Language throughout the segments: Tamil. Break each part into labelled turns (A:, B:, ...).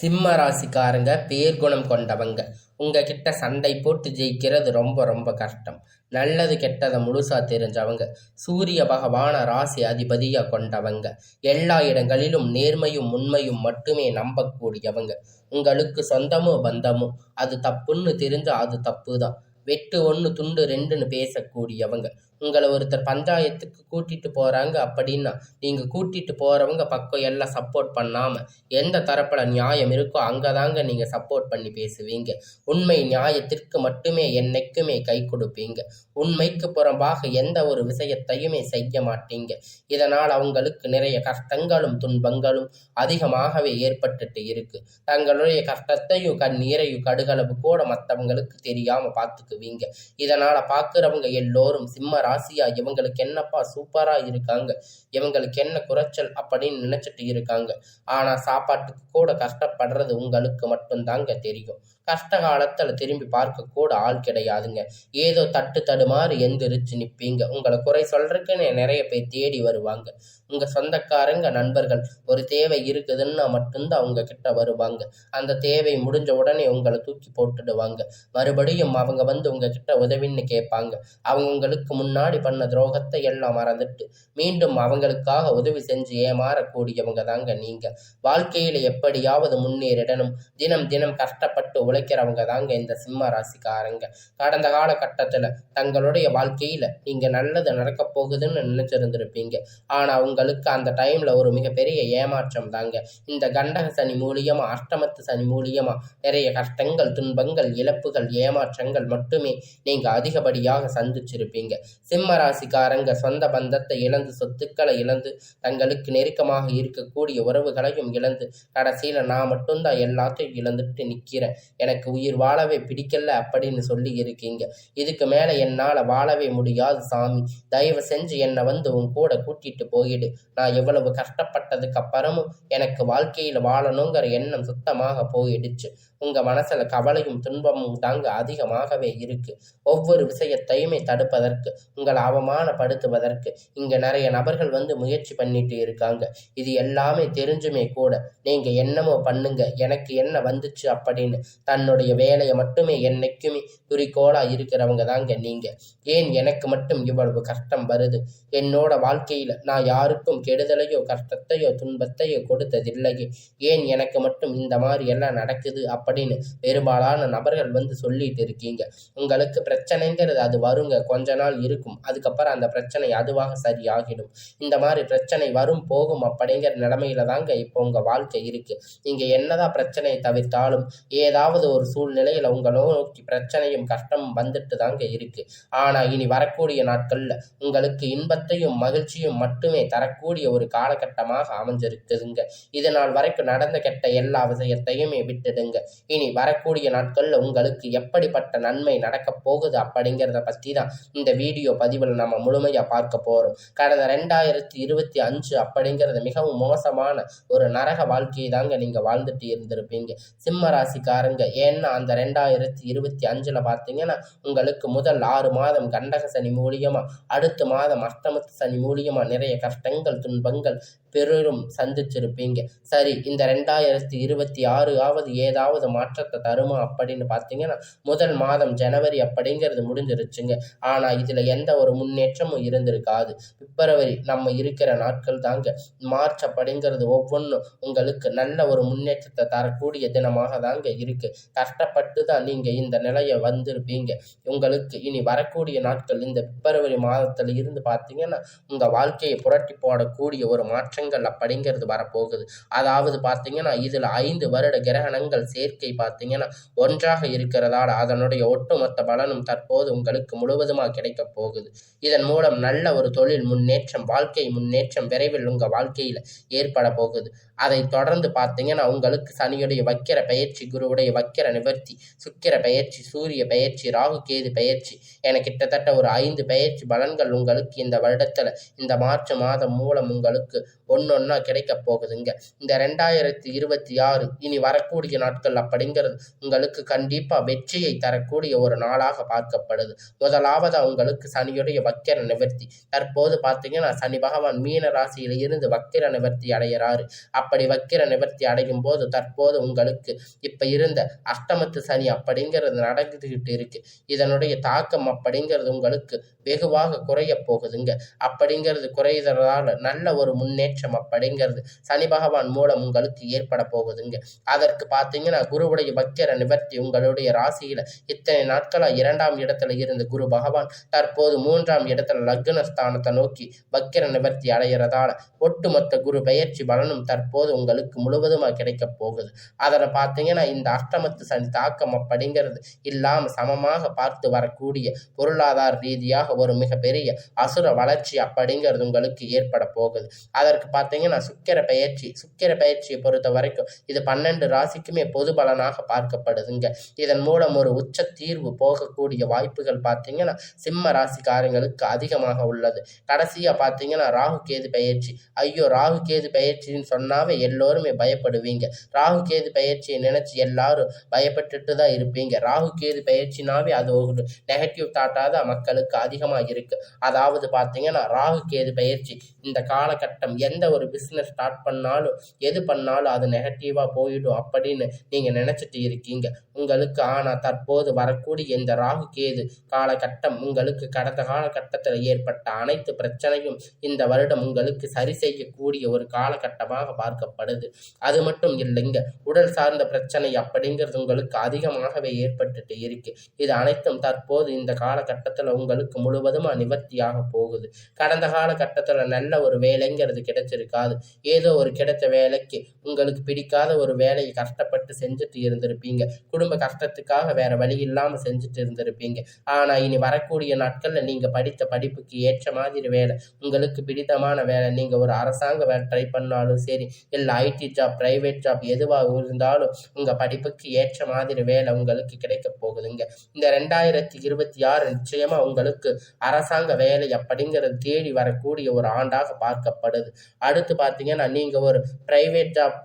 A: சிம்ம ராசிக்காரங்க பேர்குணம் கொண்டவங்க. உங்ககிட்ட சண்டை போட்டு ஜெயிக்கிறது ரொம்ப ரொம்ப கஷ்டம். நல்லது கெட்டதை முழுசா தெரிஞ்சவங்க. சூரிய பகவான ராசி அதிபதியா கொண்டவங்க. எல்லா இடங்களிலும் நேர்மையும் உண்மையும் மட்டுமே நம்பக்கூடியவங்க. உங்களுக்கு சொந்தமோ பந்தமோ அது தப்புன்னு தெரிஞ்சா அது தப்பு தான். வெட்டு ஒன்று துண்டு ரெண்டுன்னு பேசக்கூடியவங்க. உங்களை ஒருத்தர் பஞ்சாயத்துக்கு கூட்டிட்டு போறாங்க அப்படின்னா நீங்க கூட்டிட்டு போறவங்க பக்கம் எல்லாம் சப்போர்ட் பண்ணாம எந்த தரப்புல நியாயம் இருக்கோ அங்கதாங்க நீங்க சப்போர்ட் பண்ணி பேசுவீங்க. உண்மை நியாயத்திற்கு மட்டுமே என்னைக்குமே கை கொடுப்பீங்க. உண்மைக்கு புறம்பாக எந்த ஒரு விஷயத்தையுமே செய்ய மாட்டீங்க. இதனால் அவங்களுக்கு நிறைய கஷ்டங்களும் துன்பங்களும் அதிகமாகவே ஏற்பட்டுட்டு இருக்கு. தங்களுடைய கஷ்டத்தையும் கண்ணீரையும் கடுகளவு கூட மற்றவங்களுக்கு தெரியாம பார்த்துக்குவீங்க. இதனால பார்க்குறவங்க எல்லோரும் சிம்ம ராசியா இவங்களுக்கு என்னப்பா சூப்பரா இருக்காங்க, இவங்களுக்கு என்ன குறைச்சல் அப்படின்னு நினைச்சிட்டு இருக்காங்க. ஆனா சாப்பாட்டுக்கு கூட கஷ்டப்படுறது உங்களுக்கு மட்டும்தாங்க தெரியும். கஷ்ட காலத்துல திரும்பி பார்க்க கூட ஆள் கிடையாதுங்க. ஏதோ தட்டு தடுமாறி எந்திரிச்சு நிற்பீங்க. உங்களை குறை சொல்றதுக்குன்னு நிறைய பேர் தேடி வருவாங்க. உங்க சொந்தக்காரங்க நண்பர்கள் ஒரு தேவை இருக்குதுன்னா மட்டும்தான் அவங்க கிட்ட வருவாங்க. அந்த தேவை முடிஞ்ச உடனே உங்களை தூக்கி போட்டுடுவாங்க. மறுபடியும் அவங்க வந்து உங்ககிட்ட உதவின்னு கேட்பாங்க. அவங்களுக்கு முன்னாடி பண்ண துரோகத்தை எல்லாம் மறந்துட்டு மீண்டும் அவங்களுக்காக உதவி செஞ்சு ஏமாறக்கூடியவங்க தாங்க நீங்க. வாழ்க்கையில எப்படியாவது முன்னேறிடணும் தினம் தினம் கஷ்டப்பட்டு உழைக்கிறவங்க தாங்க இந்த சிம்ம ராசிக்காரங்க. கடந்த காலகட்டத்துல தங்களுடைய வாழ்க்கையில நீங்க நல்லது நடக்க போகுதுன்னு நினைச்சிருந்திருப்பீங்க. ஆனா உங்களுக்கு அந்த டைம்ல ஒரு மிகப்பெரிய ஏமாற்றம் தாங்க. இந்த கண்டக சனி மூலியமா அஷ்டமத்து சனி மூலியமா நிறைய கஷ்டங்கள் துன்பங்கள் இழப்புகள் ஏமாற்றங்கள் மட்டுமே நீங்க அதிகப்படியாக சந்திச்சிருப்பீங்க. சிம்ம ராசிக்காரங்க சொந்த பந்தத்தை இழந்து சொத்துக்களை இழந்து தங்களுக்கு நெருக்கமாக இருக்கக்கூடிய உறவுகளையும் இழந்து கடைசியில நான் மட்டும்தான் எல்லாத்தையும் இழந்துட்டு நிக்கிறேன், எனக்கு உயிர் வாழவே பிடிக்கல அப்படின்னு சொல்லி இருக்கீங்க. இதுக்கு மேல என்னால வாழவே முடியாது சாமி, தயவு செஞ்சு என்னை வந்து உன் கூட கூட்டிட்டு போயிடு. நான் எவ்வளவு கஷ்டப்பட்டதுக்கு அப்புறமும் எனக்கு வாழ்க்கையில வாழணுங்கிற எண்ணம் சுத்தமாக போயிடுச்சு. உங்க மனசுல கவலையும் துன்பமும் தாங்க அதிகமாகவே இருக்கு. ஒவ்வொரு விஷயத்தையுமே தடுப்பதற்கு உங்களை அவமானப்படுத்துவதற்கு இங்க நிறைய நபர்கள் வந்து முயற்சி பண்ணிட்டு இருக்காங்க. இது எல்லாமே தெரிஞ்சுமே கூட நீங்க என்னமோ பண்ணுங்க எனக்கு என்ன வந்துச்சு அப்படின்னு தன்னுடைய வேலையை மட்டுமே என்னைக்குமே குறிக்கோளா இருக்கிறவங்க தாங்க நீங்க. ஏன் எனக்கு மட்டும் இவ்வளவு கஷ்டம் வருது, என்னோட வாழ்க்கையில நான் யாருக்கும் கெடுதலையோ கஷ்டத்தையோ துன்பத்தையோ கொடுத்ததில்லையே, ஏன் எனக்கு மட்டும் இந்த மாதிரி எல்லாம் நடக்குது அப்படின்னு பெரும்பாலான நபர்கள் வந்து சொல்லிட்டு இருக்கீங்க. உங்களுக்கு பிரச்சனைங்கிறது அது வருங்க, கொஞ்ச நாள் இருக்கும், அதுக்கப்புறம் அந்த பிரச்சனை அதுவாக சரியாகிடும். இந்த மாதிரி பிரச்சனை வரும் போகும் அப்படிங்கிற நிலைமையில தாங்க இப்போ உங்க வாழ்க்கை இருக்கு. நீங்க என்னதான் பிரச்சனையை தவிர்த்தாலும் ஏதாவது ஒரு சூழ்நிலையில உங்களை நோக்கி பிரச்சனையும் கஷ்டமும் வந்துட்டு தாங்க இருக்கு. ஆனா இனி வரக்கூடிய நாட்கள்ல உங்களுக்கு இன்பத்தையும் மகிழ்ச்சியும் மட்டுமே தரக்கூடிய ஒரு காலகட்டமாக அமைஞ்சிருக்குதுங்க. இதனால் வரைக்கும் நடந்த கெட்ட எல்லா விஷயத்தையுமே விட்டுடுங்க. இனி வரக்கூடிய நாட்கள்ல உங்களுக்கு எப்படிப்பட்ட நன்மை நடக்க போகுது அப்படிங்கிறத பத்தி தான் இந்த வீடியோ பதிவில் நம்ம முழுமையா பார்க்க போறோம். கடந்த 2025 அப்படிங்கிறது மிகவும் மோசமான ஒரு நரக வாழ்க்கையை தாங்க நீங்க வாழ்ந்துட்டு இருந்திருப்பீங்க சிம்ம ராசிக்காரங்க. ஏன்னா அந்த 2025 பார்த்தீங்கன்னா உங்களுக்கு முதல் 6 மாதம் கண்டக சனி மூலியமா, அடுத்த மாதம் அஷ்டமத்து சனி மூலியமா நிறைய கஷ்டங்கள் துன்பங்கள் பெரும் சந்திச்சிருப்பீங்க. சரி, இந்த 2026 ஏதாவது மாற்றத்தை தருமா அப்படின்னு பார்த்தீங்கன்னா முதல் மாதம் ஜனவரி அப்படிங்கிறது முடிஞ்சிருச்சுங்க. ஆனா இதுல எந்த ஒரு முன்னேற்றமும் இருந்திருக்காது. பிப்ரவரி நம்ம இருக்கிற நாட்கள் தாங்க. மார்ச் அப்படிங்கிறது ஒவ்வொன்றும் உங்களுக்கு நல்ல ஒரு முன்னேற்றத்தை தரக்கூடிய தினமாக தாங்க இருக்கு. கஷ்டப்பட்டு தான் நீங்க இந்த நிலையை வந்திருப்பீங்க. உங்களுக்கு இனி வரக்கூடிய நாட்கள் இந்த பிப்ரவரி மாதத்துல இருந்து பார்த்தீங்கன்னா உங்க வாழ்க்கையை புரட்டி போடக்கூடிய ஒரு மாற்றங்கள் அப்படிங்கிறது வரப்போகுது. அதாவது பார்த்தீங்கன்னா இதுல 5 வருட கிரகணங்கள் சேர்க்கை பார்த்தீங்கன்னா ஒன்றாக இருக்கிறதால அதனுடைய ஒட்டுமொத்த பலனும் தற்போது உங்களுக்கு முழுவதுமாக கிடைக்க போகுது. இதன் மூலம் நல்ல ஒரு தொழில் முன்னேற்றம் வாழ்க்கை முன்னேற்றம் விரைவில் உங்க வாழ்க்கையில ஏற்பட போகுது. அதை தொடர்ந்து பார்த்தீங்கன்னா உங்களுக்கு சனியுடைய வக்கிர பயிற்சி, குருவுடைய வக்கிர நிவர்த்தி, சுக்கிர பயிற்சி, சூரிய பயிற்சி, ராகு கேது பயிற்சி என கிட்டத்தட்ட ஒரு 5 பயிற்சி பலன்கள் உங்களுக்கு இந்த வருடத்துல இந்த மார்ச் மாதம் மூலம் உங்களுக்கு ஒன்னொன்னா கிடைக்க போகுதுங்க. இந்த 2026 இனி வரக்கூடிய நாட்கள் அப்படிங்கிறது உங்களுக்கு கண்டிப்பா வெற்றியை தரக்கூடிய ஒரு நாளாக பார்க்கப்படுது. முதலாவதா உங்களுக்கு சனியுடைய வக்கிர நிவர்த்தி. தற்போது பார்த்தீங்கன்னா சனி பகவான் மீன ராசியில இருந்து வக்கிர நிவர்த்தி அடைகிறாரு. அப்படி வக்கிர நிவர்த்தி அடையும் போது தற்போது உங்களுக்கு இப்ப இருந்த அஷ்டமத்து சனி அப்படிங்கிறது நடந்துகிட்டு இருக்கு. இதனுடைய தாக்கம் அப்படிங்கிறது உங்களுக்கு வெகுவாக குறைய போகுதுங்க. அப்படிங்கிறது குறையறதால நல்ல ஒரு முன்னேற்றம் அப்படிங்கிறது சனி பகவான் மூலம் உங்களுக்கு ஏற்பட போகுதுங்க. அதற்கு பார்த்தீங்கன்னா குருவுடைய வக்கிர நிவர்த்தி உங்களுடைய ராசியில இத்தனை நாட்களா 2ஆம் இடத்துல இருந்த குரு பகவான் தற்போது 3ஆம் இடத்துல லக்ன ஸ்தானத்தை நோக்கி வக்கிர நிவர்த்தி அடைகிறதால ஒட்டுமொத்த குரு பெயர்ச்சி பலனும் தற்போது உங்களுக்கு முழுவதுமா கிடைக்க போகுது. அதில் பார்த்தீங்கன்னா இந்த அஷ்டமத்து சனி தாக்கம் அப்படிங்கிறது இல்லாம சமமாக பார்த்து வரக்கூடிய பொருளாதார ரீதியாக ஒரு மிகப்பெரிய அசுர வளர்ச்சி அப்படிங்கிறது உங்களுக்கு ஏற்பட போகுது. அதற்கு பார்த்தீங்கன்னா சுக்கிர பயிற்சியை பொறுத்த வரைக்கும் இது 12 ராசிக்குமே பொது பலனாக பார்க்கப்படுதுங்க. இதன் மூலம் ஒரு உச்ச தீர்வு போகக்கூடிய வாய்ப்புகள் பார்த்தீங்கன்னா சிம்ம ராசிக்காரங்களுக்கு அதிகமாக உள்ளது. கடைசியா பார்த்தீங்கன்னா ராகு கேது பயிற்சி. ஐயோ, ராகு கேது பயிற்சின்னு சொன்னாவே எல்லோருமே பயப்படுவீங்க. ராகு கேது பயிற்சியை நினைச்சு எல்லாரும் பயப்பட்டுட்டு தான் இருப்பீங்க. ராகு கேது பயிற்சினாவே அது ஒரு நெகட்டிவ் தாட்டாக தான் மக்களுக்கு அதிகமாக இருக்கு. அதாவது பார்த்தீங்கன்னா ராகு கேது பயிற்சி இந்த காலகட்டம் எந்த ஒரு பிஸ்னஸ் ஸ்டார்ட் பண்ணாலும் எது பண்ணாலும் அது நெகட்டிவாக போயிடும் அப்படின்னு நீங்கள் நினச்சிட்டு இருக்கீங்க உங்களுக்கு. ஆனால் தற்போது வரக்கூடிய இந்த ராகு கேது காலகட்டம் உங்களுக்கு கடந்த காலகட்டத்தில் ஏற்பட்ட அனைத்து பிரச்சனையும் இந்த வருடம் உங்களுக்கு சரி செய்யக்கூடிய ஒரு காலகட்டமாக பார்க்கப்படுது. அது மட்டும் இல்லைங்க, உடல் சார்ந்த பிரச்சனை அப்படிங்கிறது உங்களுக்கு அதிகமாகவே ஏற்பட்டுட்டு இருக்கு. இது அனைத்தும் தற்போது இந்த காலகட்டத்தில் உங்களுக்கு முழுவதுமா நிவர்த்தியாக போகுது. கடந்த காலகட்டத்தில் நல்ல ஒரு வேலைங்கிறது கிடைச்சிருக்காது. ஏதோ ஒரு கிடைத்த வேலைக்கு உங்களுக்கு பிடிக்காத ஒரு வேலையை கஷ்டப்பட்டு செஞ்சுட்டு இருந்திருப்பீங்க. குடும்ப கஷ்டத்துக்காக வேற வழி இல்லாமல் செஞ்சுட்டு இருந்திருப்பீங்க. ஆனால் இனி வரக்கூடிய நாட்களில் நீங்கள் படித்த படிப்புக்கு ஏற்ற மாதிரி வேலை, உங்களுக்கு பிடித்தமான வேலை, நீங்கள் ஒரு அரசாங்க வேலை ட்ரை பண்ணாலும் சரி, இல்லை ஐடி ஜாப், பிரைவேட் ஜாப் எதுவாக இருந்தாலும் உங்கள் படிப்புக்கு ஏற்ற மாதிரி வேலை உங்களுக்கு கிடைக்க போகுதுங்க. இந்த 2026 நிச்சயமா உங்களுக்கு அரசாங்க வேலை அப்படிங்கிறது தேடி வரக்கூடிய ஒரு ஆண்டாக பார்க்கப்படுது. அடுத்து பார்த்தீங்கன்னா நீங்கள் ஒரு பிரைவேட் ஜாப்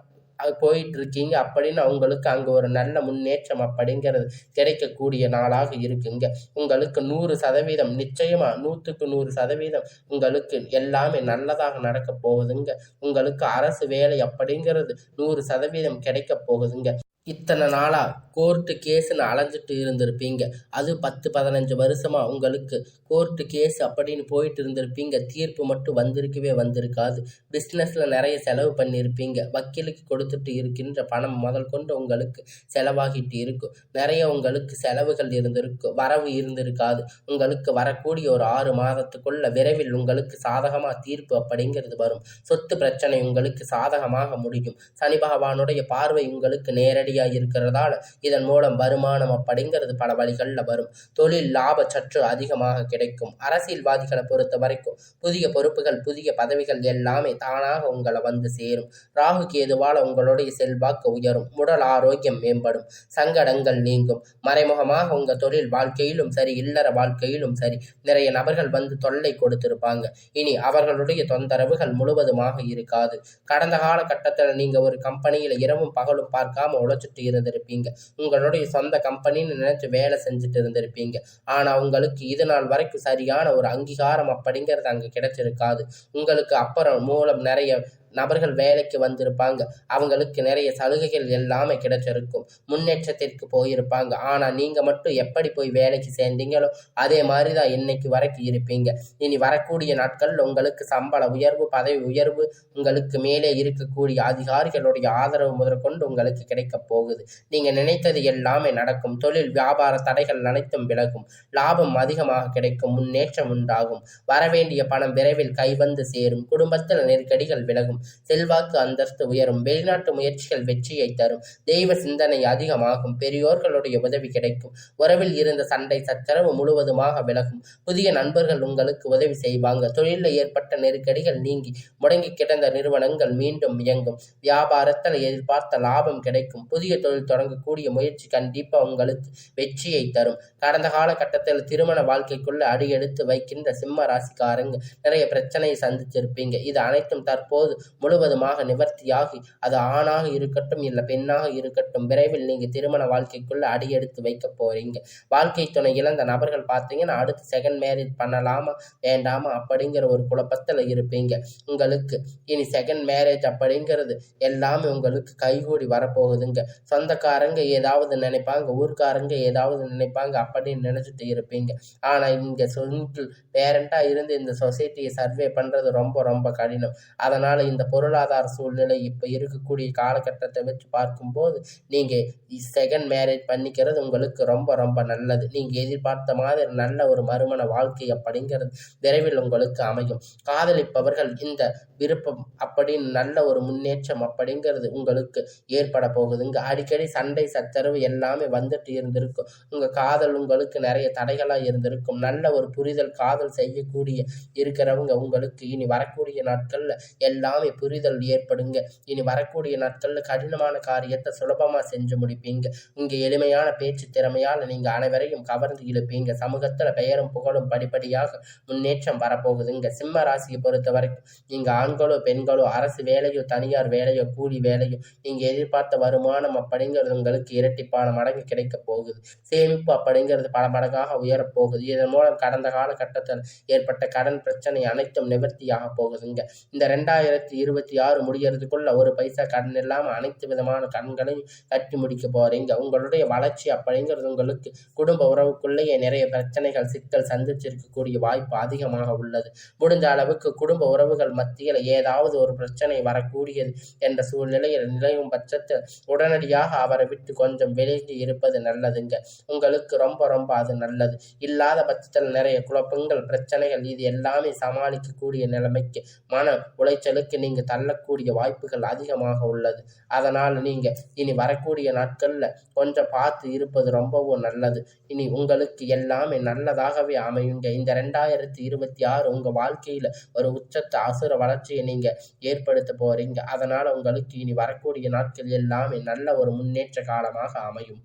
A: போயிட்டு இருக்கீங்க அப்படின்னா உங்களுக்கு அங்கே ஒரு நல்ல முன்னேற்றம் அப்படிங்கிறது கிடைக்கக்கூடிய நாளாக இருக்குங்க. உங்களுக்கு 100% நிச்சயமா 100க்கு 100% உங்களுக்கு எல்லாமே நல்லதாக நடக்க போகுதுங்க. உங்களுக்கு அரசு வேலை அப்படிங்கிறது 100% கிடைக்க போகுதுங்க. இத்தனை நாளாக கோர்ட்டு கேஸுன்னு அலைஞ்சிட்டு இருந்திருப்பீங்க. அது 10-15 வருஷமாக உங்களுக்கு கோர்ட்டு கேஸ் அப்படின்னு போயிட்டு இருந்திருப்பீங்க. தீர்ப்பு மட்டும் வந்திருக்காது. பிஸ்னஸில் நிறைய செலவு பண்ணியிருப்பீங்க. வக்கீலுக்கு கொடுத்துட்டு இருக்கின்ற பணம் முதல் கொண்டு உங்களுக்கு செலவாகிட்டு இருக்கும். நிறைய உங்களுக்கு செலவுகள் இருந்திருக்கும், வரவு இருந்திருக்காது. உங்களுக்கு வரக்கூடிய ஒரு 6 மாதத்துக்குள்ள விரைவில் உங்களுக்கு சாதகமாக தீர்ப்பு அப்படிங்கிறது வரும். சொத்து பிரச்சனை உங்களுக்கு சாதகமாக முடியும். சனி பகவானுடைய பார்வை உங்களுக்கு நேரடியாக இருக்கிறதால இதன் மூலம் வருமானம் அப்படிங்கிறது பல வழிகளில் வரும். தொழில் லாப சற்று அதிகமாக கிடைக்கும். அரசியல்வாதிகளை பொறுத்த வரைக்கும் புதிய பொறுப்புகள், புதிய பதவிகள் எல்லாமே தானாக உங்களை வந்து சேரும். ராகு கேதுவால் உங்களுடைய செல்வாக்கு உயரும். உடல் ஆரோக்கியம் மேம்படும். சங்கடங்கள் நீங்கும். மறைமுகமாக உங்கள் தொழில் வாழ்க்கையிலும் சரி, இல்லற வாழ்க்கையிலும் சரி, நிறைய நபர்கள் வந்து தொல்லை கொடுத்திருப்பாங்க. இனி அவர்களுடைய தொந்தரவுகள் முழுவதுமாக இருக்காது. கடந்த காலகட்டத்தில் நீங்கள் ஒரு கம்பெனியில் இரவும் பகலும் பார்க்காம உழைச்சிட்டு இருந்திருப்பீங்க. உங்களுடைய சொந்த கம்பெனின்னு நினைச்சு வேலை செஞ்சுட்டு இருந்திருப்பீங்க. ஆனால் உங்களுக்கு இது நாள் வரைக்கும் சரியான ஒரு அங்கீகாரம் அப்படிங்கிறது அங்கே கிடைச்சிருக்காது. உங்களுக்கு அப்புறம் மூலம் நிறைய நபர்கள் வேலைக்கு வந்திருப்பாங்க. அவங்களுக்கு நிறைய சலுகைகள் எல்லாமே கிடைச்சிருக்கும். முன்னேற்றத்திற்கு போயிருப்பாங்க. ஆனால் நீங்கள் மட்டும் எப்படி போய் வேலைக்கு சேர்ந்தீங்களோ அதே மாதிரி தான் இன்னைக்கு வரைக்கும் இருப்பீங்க. இனி வரக்கூடிய நாட்களில் உங்களுக்கு சம்பள உயர்வு, பதவி உயர்வு, உங்களுக்கு மேலே இருக்கக்கூடிய அதிகாரிகளுடைய ஆதரவு முதற்கொண்டு உங்களுக்கு கிடைக்க போகுது. நீங்கள் நினைத்தது எல்லாமே நடக்கும். தொழில் வியாபார தடைகள் அனைத்தும் விலகும். லாபம் அதிகமாக கிடைக்கும். முன்னேற்றம் உண்டாகும். வரவேண்டிய பணம் விரைவில் கைவந்து சேரும். குடும்பத்தில் நெருக்கடிகள் விலகும். செல்வாக்கு அந்தஸ்து உயரும். வெளிநாட்டு முயற்சிகள் வெற்றியை தரும். தெய்வ சிந்தனை அதிகமாகும். பெரியோர்களுடைய உதவி கிடைக்கும். உறவில் இருந்த சண்டை சச்சரவு முழுவதுமாக விலகும். புதிய நண்பர்கள் உங்களுக்கு உதவி செய்வாங்க. தொழிலில் ஏற்பட்ட நெருக்கடிகள் நீங்கி முடங்கி கிடந்த நிறுவனங்கள் மீண்டும் இயங்கும். வியாபாரத்தில் எதிர்பார்த்த லாபம் கிடைக்கும். புதிய தொழில் தொடங்கக்கூடிய முயற்சி கண்டிப்பா உங்களுக்கு வெற்றியை தரும். கடந்த காலகட்டத்தில் திருமண வாழ்க்கைக்குள்ள அடியெடுத்து வைக்கின்ற சிம்ம ராசிக்காரங்க நிறைய பிரச்சனையை சந்திச்சிருப்பீங்க. இது அனைத்தும் தற்போது முழுவதுமாக நிவர்த்தியாகி அது ஆணாக இருக்கட்டும் இல்லை பெண்ணாக இருக்கட்டும் விரைவில் நீங்கள் திருமண வாழ்க்கைக்குள்ள அடியெடுத்து வைக்க போறீங்க. வாழ்க்கை துணை இழந்த நபர்கள் பார்த்தீங்கன்னா அடுத்து செகண்ட் மேரேஜ் பண்ணலாமா வேண்டாமா அப்படிங்கிற ஒரு குழப்பத்தில் இருப்பீங்க. உங்களுக்கு இனி செகண்ட் மேரேஜ் அப்படிங்கிறது எல்லாமே உங்களுக்கு கைகூடி வரப்போகுதுங்க. சொந்தக்காரங்க ஏதாவது நினைப்பாங்க, ஊர்க்காரங்க ஏதாவது நினைப்பாங்க அப்படின்னு நினைச்சிட்டு இருப்பீங்க. ஆனா இங்க சிங்கிள் பேரண்டா இருந்து இந்த சொசைட்டியை சர்வே பண்றது ரொம்ப ரொம்ப கடினம். அதனால இந்த பொருளாதார சூழ்நிலை இப்ப இருக்கக்கூடிய காலகட்டத்தை வச்சு பார்க்கும்போது நீங்க செகண்ட் மேரேஜ் பண்ணிக்கிறது உங்களுக்கு ரொம்ப ரொம்ப நல்லது. நீங்க எதிர்பார்த்த மாதிரி நல்ல ஒரு மறுமண வாழ்க்கை அப்படிங்கிறது விரைவில் உங்களுக்கு அமையும். காதலிப்பவர்கள் இந்த விருப்பம் அப்படின்னு நல்ல ஒரு முன்னேற்றம் அப்படிங்கிறது உங்களுக்கு ஏற்பட போகுதுங்க. அடிக்கடி சண்டை சச்சரவு எல்லாமே வந்துட்டு இருந்திருக்கும். உங்க காதல் உங்களுக்கு நிறைய தடைகளா இருந்திருக்கும். நல்ல ஒரு புரிதல் காதல் செய்யக்கூடிய இருக்கிறவங்க உங்களுக்கு இனி வரக்கூடிய நாட்கள்ல எல்லாமே புரிதல் ஏற்படுங்க. இனி வரக்கூடிய நாட்கள்ல கடினமான காரியத்தை சுலபமா செஞ்சு முடிப்பீங்க. இங்க எளிமையான பேச்சு திறமையால் நீங்க அனைவரையும் கவர்ந்து இழுப்பீங்க. சமூகத்துல பெயரும் புகழும் படிப்படியாக முன்னேற்றம் வரப்போகுதுங்க. சிம்ம ராசியை பொறுத்த வரைக்கும் நீங்க ஆண்களோ பெண்களோ அரசு வேலையோ தனியார் வேலையோ கூலி வேலையோ நீங்க எதிர்பார்த்த வருமானம் அப்படிங்கிறது உங்களுக்கு இரட்டிப்பான மடங்கு கிடைக்க போகுது. சேமிப்பு அப்படிங்கிறது பல மடங்காக உயரப்போகுது. இதன் மூலம் கடந்த காலகட்டத்தில் ஏற்பட்ட கடன் பிரச்சனை அனைத்தும் நிவர்த்தியாக போகுதுங்க. இந்த 2026 முடியறதுக்குள்ள ஒரு பைசா கடன் இல்லாம அனைத்து விதமான கடன்களையும் கட்டி முடிக்க போறீங்க. உங்களுடைய வளர்ச்சி அப்படிங்கிறது உங்களுக்கு குடும்ப உறவுக்குள்ளேயே நிறைய பிரச்சனைகள் சிக்கல் சந்திச்சிருக்கக்கூடிய வாய்ப்பு அதிகமாக உள்ளது. முடிஞ்ச அளவுக்கு குடும்ப உறவுகள் மத்தியில் ஏதாவது ஒரு பிரச்சனை வரக்கூடியது என்ற சூழ்நிலையில் நிலையும் பட்சத்தில் உடனடியாக அவரை விட்டு கொஞ்சம் விலகி இருப்பது நல்லதுங்க. உங்களுக்கு ரொம்ப ரொம்ப அது நல்லது. இல்லாத பட்சத்தில் நிறைய குழப்பங்கள் பிரச்சனைகள் இது எல்லாமே சமாளிக்கக்கூடிய நிலைமைக்கு மன உளைச்சலுக்கு நீங்க தள்ளக்கூடிய வாய்ப்புகள் அதிகமாக உள்ளது. அதனால் நீங்க இனி வரக்கூடிய நாட்கள்ல கொஞ்சம் பார்த்து இருப்பது ரொம்பவும் நல்லது. இனி உங்களுக்கு எல்லாமே நல்லதாகவே அமையுங்க. இந்த 2026 உங்க வாழ்க்கையில ஒரு உச்சத்தை அசுர வளர்ச்சியை நீங்க ஏற்படுத்த போறீங்க. அதனால உங்களுக்கு இனி வரக்கூடிய நாட்கள் எல்லாமே நல்ல ஒரு முன்னேற்ற காலமாக அமையும்.